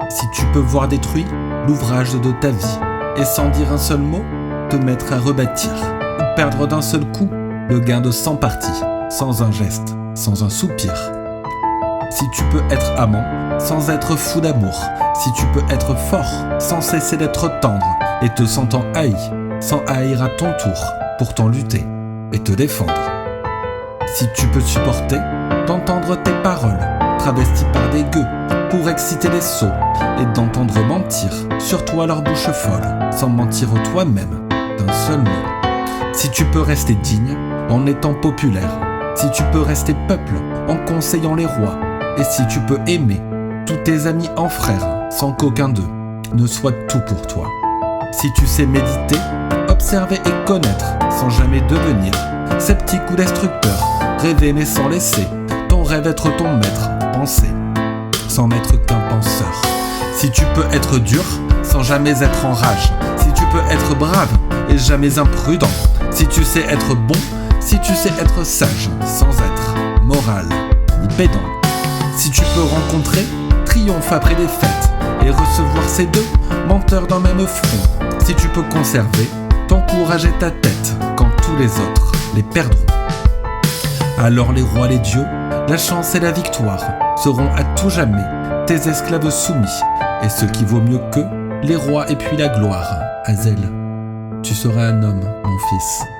Si tu peux voir détruit l'ouvrage de ta vie, et sans dire un seul mot, te mettre à rebâtir, ou perdre d'un seul coup le gain de 100 parties, sans un geste, sans un soupir. Si tu peux être amant sans être fou d'amour, si tu peux être fort sans cesser d'être tendre, et te sentant haï, sans haïr à ton tour, pourtant lutter et te défendre. Si tu peux supporter d'entendre tes paroles travesties par des gueux pour exciter les sots, et d'entendre mentir sur toi leur bouche folle, sans mentir toi-même d'un seul mot. Si tu peux rester digne en étant populaire, si tu peux rester peuple en conseillant les rois, et si tu peux aimer tous tes amis en frères sans qu'aucun d'eux ne soit tout pour toi. Si tu sais méditer, observer et connaître sans jamais devenir sceptique ou destructeur, rêver mais sans laisser ton rêve être ton maître, penser sans n'être qu'un penseur. Si tu peux être dur sans jamais être en rage, si tu peux être brave et jamais imprudent, si tu sais être bon, si tu sais être sage sans être moral ni pédant. Si tu peux rencontrer triomphe après défaite et recevoir ces deux menteurs d'un même front, si tu peux conserver ton courage et ta tête quand tous les autres les perdront. Alors les rois, les dieux, la chance et la victoire seront à tout jamais tes esclaves soumis, et ce qui vaut mieux qu'eux, les rois et puis la gloire. Azel, tu seras un homme, mon fils.